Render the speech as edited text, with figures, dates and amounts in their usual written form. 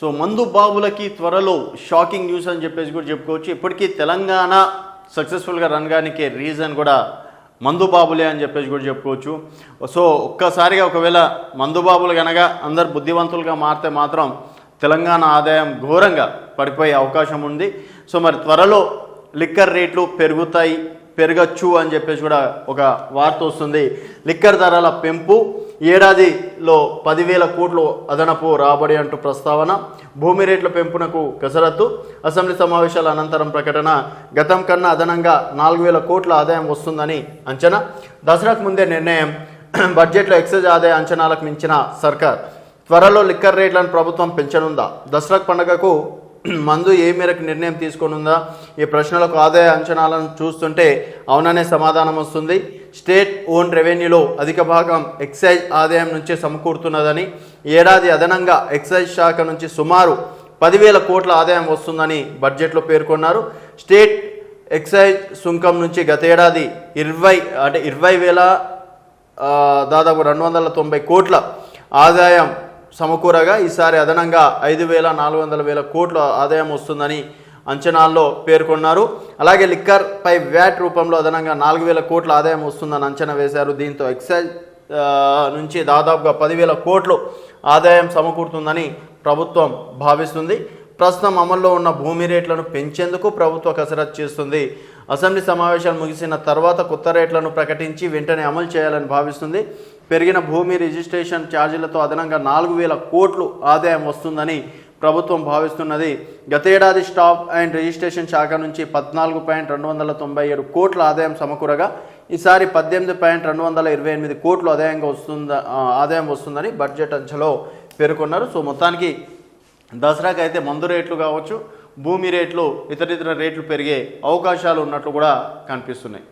So మందు బాబులకి త్వరలో shocking news అని చెప్పేసి కూడా చెప్పుకోవచ్చు. ఇప్పటికీ తెలంగాణ సక్సెస్ఫుల్గా రన్ కానికే రీజన్ కూడా మందు బాబులే అని చెప్పేసి కూడా చెప్పుకోవచ్చు. సో ఒక్కసారిగా ఒకవేళ మందు బాబులు కనుక అందరు బుద్ధివంతులుగా మారితే మాత్రం తెలంగాణ ఆదాయం ఘోరంగా పడిపోయే అవకాశం ఉంది. సో మరి త్వరలో లిక్కర్ రేట్లు పెరగచ్చు అని చెప్పేసి కూడా ఒక వార్త వస్తుంది. లిక్కర్ ధరల పెంపు, ఏడాదిలో 10,000 కోట్లు అదనపు రాబడి అంటూ ప్రస్తావన, భూమి రేట్ల పెంపునకు కసరత్తు, అసెంబ్లీ సమావేశాల అనంతరం ప్రకటన, గతం కన్నా అదనంగా 4,000 కోట్ల ఆదాయం వస్తుందని అంచనా, దసరాకు ముందే నిర్ణయం, బడ్జెట్లో ఎక్సైజ్ ఆదాయ అంచనాలకు మించిన సర్కార్, త్వరలో లిక్కర్ రేట్లను ప్రభుత్వం పెంచనుందా, దసరా పండుగకు మందు ఏ మేరకు నిర్ణయం తీసుకోనుందా, ఈ ప్రశ్నలకు ఆదాయ అంచనాలను చూస్తుంటే అవుననే సమాధానం వస్తుంది. స్టేట్ ఓన్ రెవెన్యూలో అధిక భాగం ఎక్సైజ్ ఆదాయం నుంచి సమకూరుతున్నదని, ఏడాది అదనంగా ఎక్సైజ్ శాఖ నుంచి సుమారు 10,000 కోట్ల ఆదాయం వస్తుందని బడ్జెట్లో పేర్కొన్నారు. స్టేట్ ఎక్సైజ్ సుంకం నుంచి గత ఏడాది 20,000 దాదాపు 290 కోట్ల ఆదాయం సమకూరగా ఈసారి అదనంగా 5,400 కోట్ల ఆదాయం వస్తుందని అంచనాల్లో పేర్కొన్నారు. అలాగే లిక్కర్ పై వ్యాట్ రూపంలో అదనంగా 4,000 కోట్ల ఆదాయం వస్తుందని అంచనా వేశారు. దీంతో ఎక్సైజ్ నుంచి దాదాపుగా 10,000 కోట్లు ఆదాయం సమకూరుతుందని ప్రభుత్వం భావిస్తుంది. ప్రస్తుతం అమల్లో ఉన్న భూమి రేట్లను పెంచేందుకు ప్రభుత్వ కసరత్తు చేస్తుంది. అసెంబ్లీ సమావేశాలు ముగిసిన తర్వాత కొత్త రేట్లను ప్రకటించి వెంటనే అమలు చేయాలని భావిస్తుంది. పెరిగిన భూమి రిజిస్ట్రేషన్ ఛార్జీలతో అదనంగా 4,000 కోట్లు ఆదాయం వస్తుందని ప్రభుత్వం భావిస్తున్నది. గతేడాది స్టాప్ అండ్ రిజిస్ట్రేషన్ శాఖ నుంచి 14,297 కోట్ల ఆదాయం సమకూరగా ఈసారి 18,228 కోట్లు ఆదాయం వస్తుందని బడ్జెట్ అంచనాలో పేర్కొన్నారు. సో మొత్తానికి దసరాకి అయితే మందు రేట్లు కావచ్చు, భూమి రేట్లు, ఇతర రేట్లు పెరిగే అవకాశాలు ఉన్నట్లు కూడా కనిపిస్తున్నాయి.